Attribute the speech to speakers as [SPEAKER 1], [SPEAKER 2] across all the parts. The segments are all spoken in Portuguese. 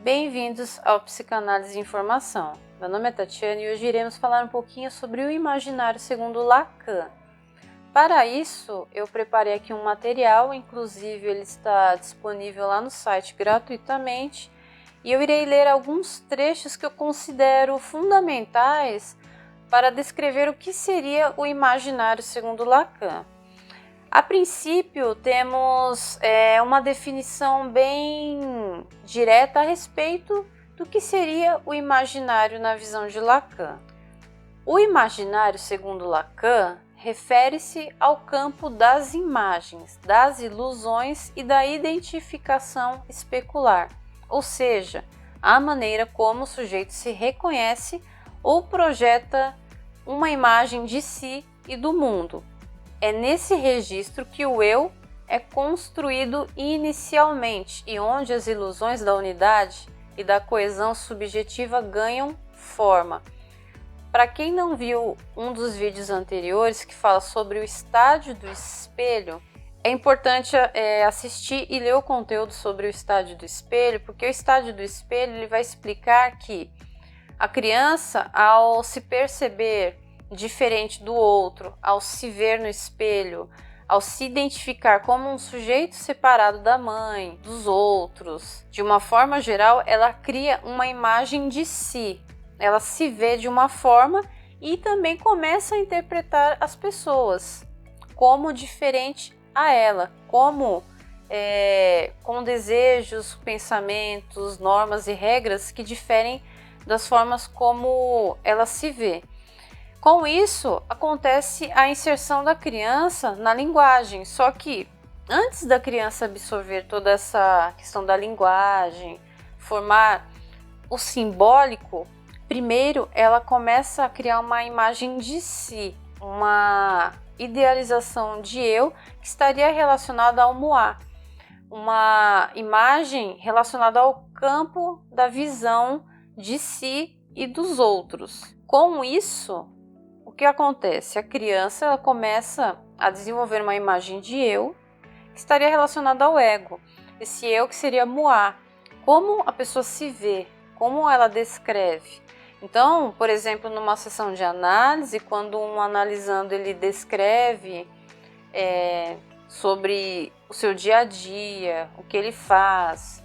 [SPEAKER 1] Bem-vindos ao Psicanálise de Informação. Meu nome é Tatiana e hoje iremos falar um pouquinho sobre o imaginário segundo Lacan. Para isso, eu preparei aqui um material, inclusive ele está disponível lá no site gratuitamente, e eu irei ler alguns trechos que eu considero fundamentais para descrever o que seria o imaginário segundo Lacan. A princípio, temos uma definição bem direta a respeito do que seria o imaginário na visão de Lacan. O imaginário, segundo Lacan, refere-se ao campo das imagens, das ilusões e da identificação especular, ou seja, a maneira como o sujeito se reconhece ou projeta uma imagem de si e do mundo. É nesse registro que o eu é construído inicialmente e onde as ilusões da unidade e da coesão subjetiva ganham forma. Para quem não viu um dos vídeos anteriores que fala sobre o estádio do espelho, é importante assistir e ler o conteúdo sobre o estádio do espelho, porque o estádio do espelho ele vai explicar que a criança, ao se perceber diferente do outro, ao se ver no espelho, ao se identificar como um sujeito separado da mãe, dos outros, de uma forma geral, ela cria uma imagem de si. Ela se vê de uma forma e também começa a interpretar as pessoas como diferente a ela, como com desejos, pensamentos, normas e regras que diferem das formas como ela se vê. Com isso, acontece a inserção da criança na linguagem, só que antes da criança absorver toda essa questão da linguagem, formar o simbólico, primeiro ela começa a criar uma imagem de si, uma idealização de eu que estaria relacionada ao moi, uma imagem relacionada ao campo da visão de si e dos outros. Com isso, o que acontece? A criança ela começa a desenvolver uma imagem de eu que estaria relacionada ao ego. Esse eu que seria moi. Como a pessoa se vê, como ela descreve. Então, por exemplo, numa sessão de análise, quando um analisando ele descreve sobre o seu dia a dia, o que ele faz,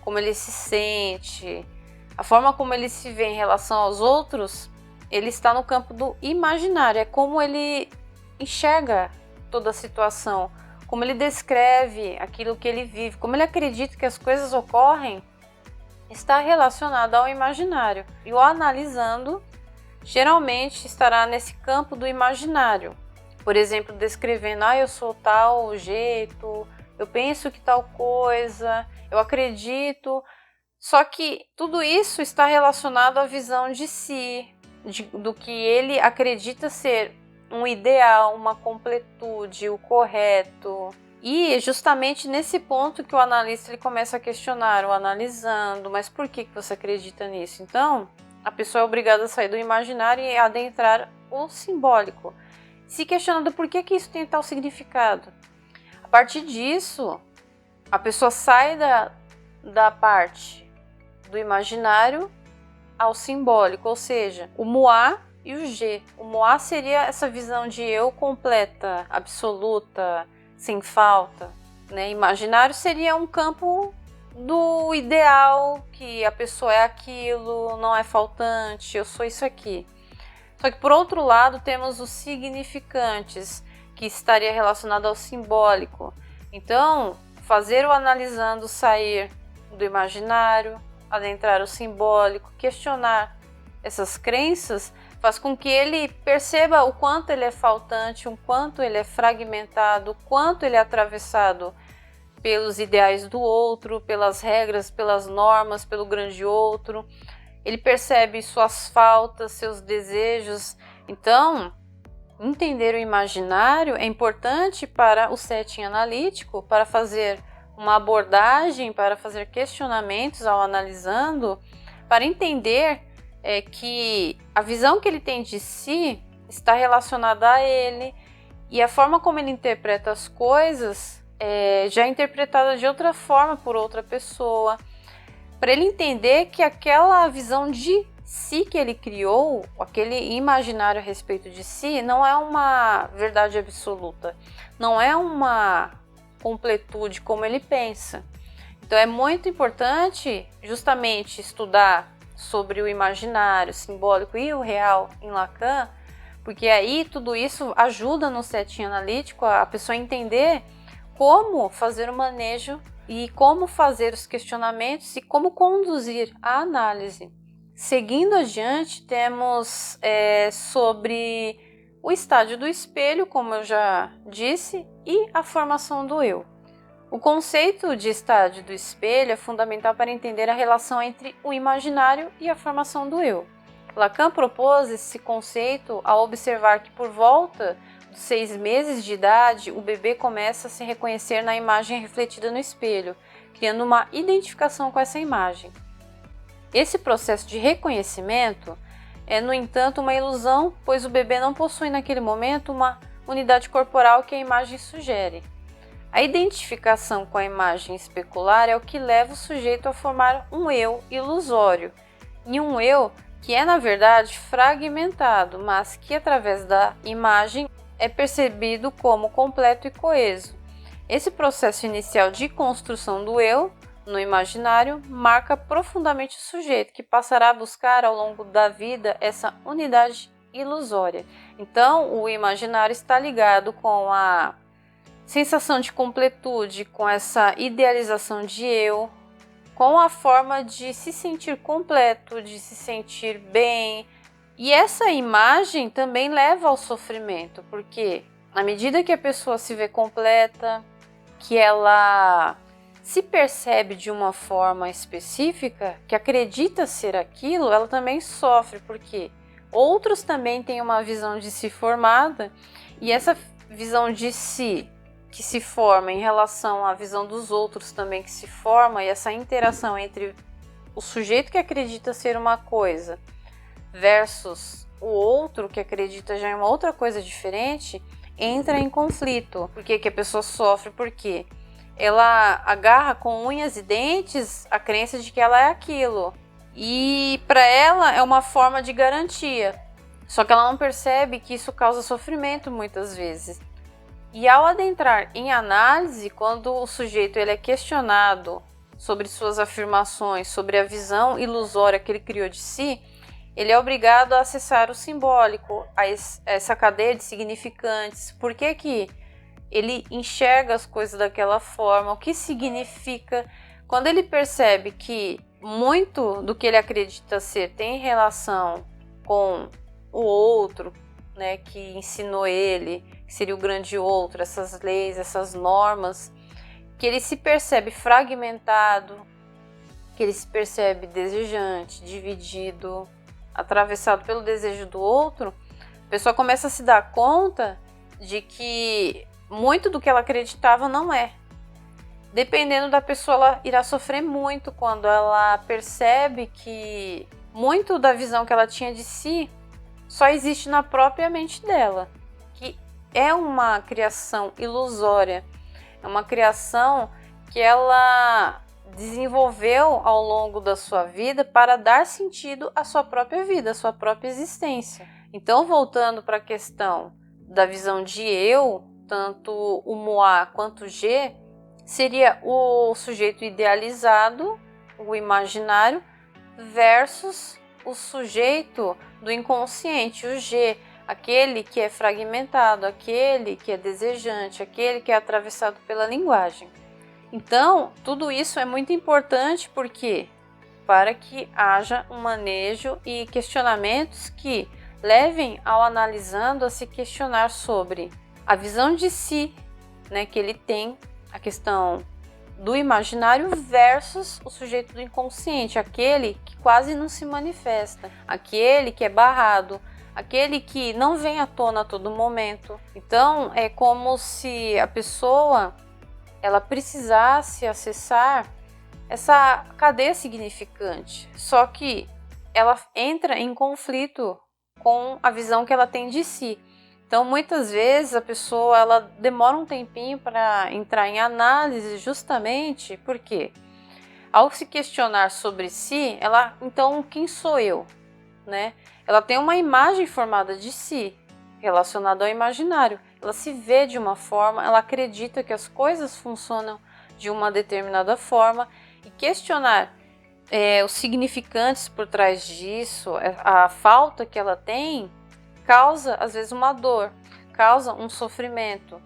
[SPEAKER 1] como ele se sente, a forma como ele se vê em relação aos outros, ele está no campo do imaginário, é como ele enxerga toda a situação, como ele descreve aquilo que ele vive, como ele acredita que as coisas ocorrem, está relacionado ao imaginário. E o analisando, geralmente estará nesse campo do imaginário. Por exemplo, descrevendo, eu sou tal jeito, eu penso que tal coisa, eu acredito. Só que tudo isso está relacionado à visão de si, do que ele acredita ser um ideal, uma completude, o correto. E é justamente nesse ponto que o analista ele começa a questionar o analisando, mas por que você acredita nisso? Então, a pessoa é obrigada a sair do imaginário e adentrar o simbólico, se questionando por que isso tem tal significado. A partir disso, a pessoa sai da parte do imaginário ao simbólico, ou seja, o moi e o G. O moi seria essa visão de eu completa, absoluta, sem falta, né? Imaginário seria um campo do ideal, que a pessoa é aquilo, não é faltante, eu sou isso aqui. Só que por outro lado temos os significantes, que estaria relacionado ao simbólico. Então, fazer o analisando sair do imaginário, adentrar o simbólico, questionar essas crenças, faz com que ele perceba o quanto ele é faltante, o quanto ele é fragmentado, o quanto ele é atravessado pelos ideais do outro, pelas regras, pelas normas, pelo grande outro. Ele percebe suas faltas, seus desejos. Então, entender o imaginário é importante para o setting analítico, para fazer uma abordagem, para fazer questionamentos ao analisando, para entender que a visão que ele tem de si está relacionada a ele e a forma como ele interpreta as coisas já é interpretada de outra forma por outra pessoa. para ele entender que aquela visão de si que ele criou, aquele imaginário a respeito de si, não é uma verdade absoluta, não é uma completude como ele pensa. Então é muito importante justamente estudar sobre o imaginário, simbólico e o real em Lacan, porque aí tudo isso ajuda no setting analítico a pessoa entender como fazer o manejo e como fazer os questionamentos e como conduzir a análise. Seguindo adiante, temos sobre o estádio do espelho, como eu já disse, e a formação do eu. O conceito de estádio do espelho é fundamental para entender a relação entre o imaginário e a formação do eu. Lacan propôs esse conceito ao observar que por volta dos 6 meses de idade, o bebê começa a se reconhecer na imagem refletida no espelho, criando uma identificação com essa imagem. Esse processo de reconhecimento é, no entanto, uma ilusão, pois o bebê não possui naquele momento uma unidade corporal que a imagem sugere. A identificação com a imagem especular é o que leva o sujeito a formar um eu ilusório, e um eu que é, na verdade, fragmentado, mas que, através da imagem, é percebido como completo e coeso. Esse processo inicial de construção do eu, no imaginário, marca profundamente o sujeito, que passará a buscar ao longo da vida essa unidade ilusória. Então, o imaginário está ligado com a sensação de completude, com essa idealização de eu, com a forma de se sentir completo, de se sentir bem. E essa imagem também leva ao sofrimento, porque à medida que a pessoa se vê completa, que ela se percebe de uma forma específica, que acredita ser aquilo, ela também sofre, porque outros também têm uma visão de si formada, e essa visão de si que se forma em relação à visão dos outros também que se forma, e essa interação entre o sujeito que acredita ser uma coisa versus o outro que acredita já em uma outra coisa diferente, entra em conflito. Por que a pessoa sofre? Porque ela agarra com unhas e dentes a crença de que ela é aquilo. E para ela é uma forma de garantia. Só que ela não percebe que isso causa sofrimento muitas vezes. E ao adentrar em análise, quando o sujeito ele é questionado sobre suas afirmações, sobre a visão ilusória que ele criou de si, ele é obrigado a acessar o simbólico, essa cadeia de significantes. Por que que ele enxerga as coisas daquela forma? O que significa? Quando ele percebe que muito do que ele acredita ser tem relação com o outro, né, que ensinou ele, que seria o grande outro, essas leis, essas normas, que ele se percebe fragmentado, que ele se percebe desejante, dividido, atravessado pelo desejo do outro, a pessoa começa a se dar conta de que muito do que ela acreditava não é. Dependendo da pessoa, ela irá sofrer muito quando ela percebe que muito da visão que ela tinha de si só existe na própria mente dela, que é uma criação ilusória, é uma criação que ela desenvolveu ao longo da sua vida para dar sentido à sua própria vida, à sua própria existência. Então, voltando para a questão da visão de eu, tanto o moi quanto o G, seria o sujeito idealizado, o imaginário, versus o sujeito do inconsciente, o G, aquele que é fragmentado, aquele que é desejante, aquele que é atravessado pela linguagem. Então, tudo isso é muito importante porque para que haja um manejo e questionamentos que levem ao analisando a se questionar sobre a visão de si, né, que ele tem, a questão do imaginário versus o sujeito do inconsciente, aquele que quase não se manifesta, aquele que é barrado, aquele que não vem à tona a todo momento. Então, é como se a pessoa ela precisasse acessar essa cadeia significante, só que ela entra em conflito com a visão que ela tem de si. Então, muitas vezes a pessoa ela demora um tempinho para entrar em análise justamente porque Ao se questionar sobre si, ela, então, quem sou eu? Né? Ela tem uma imagem formada de si, relacionada ao imaginário. Ela se vê de uma forma, ela acredita que as coisas funcionam de uma determinada forma, e questionar os significantes por trás disso, a falta que ela tem, causa às vezes uma dor, causa um sofrimento.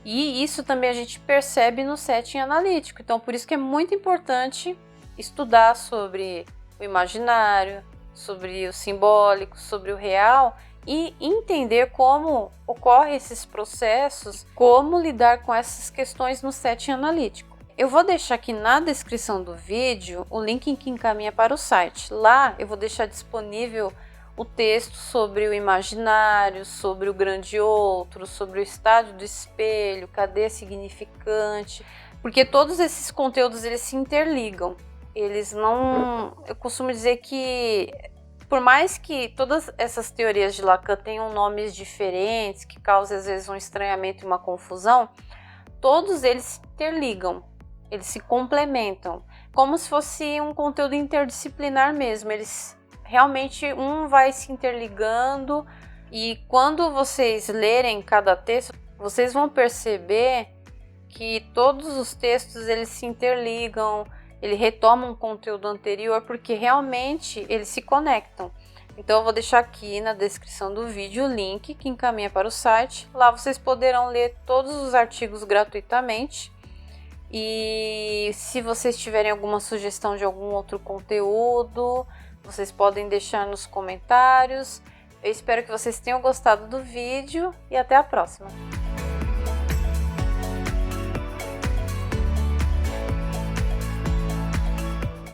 [SPEAKER 1] E isso também a gente percebe no setting analítico. Então, por isso que é muito importante estudar sobre o imaginário, sobre o simbólico, sobre o real, e entender como ocorrem esses processos, como lidar com essas questões no setting analítico. Eu vou deixar aqui na descrição do vídeo o link que encaminha para o site. Lá eu vou deixar disponível o texto sobre o imaginário, sobre o grande outro, sobre o estádio do espelho, cadeia significante, porque todos esses conteúdos eles se interligam. Eles não... Eu costumo dizer que, por mais que todas essas teorias de Lacan tenham nomes diferentes, que causam às vezes um estranhamento e uma confusão, todos eles se interligam, eles se complementam, como se fosse um conteúdo interdisciplinar mesmo. Eles realmente, um vai se interligando, e quando vocês lerem cada texto, vocês vão perceber que todos os textos eles se interligam, ele retoma um conteúdo anterior, porque realmente eles se conectam. Então eu vou deixar aqui na descrição do vídeo o link que encaminha para o site. Lá vocês poderão ler todos os artigos gratuitamente. E se vocês tiverem alguma sugestão de algum outro conteúdo, vocês podem deixar nos comentários. Eu espero que vocês tenham gostado do vídeo e até a próxima!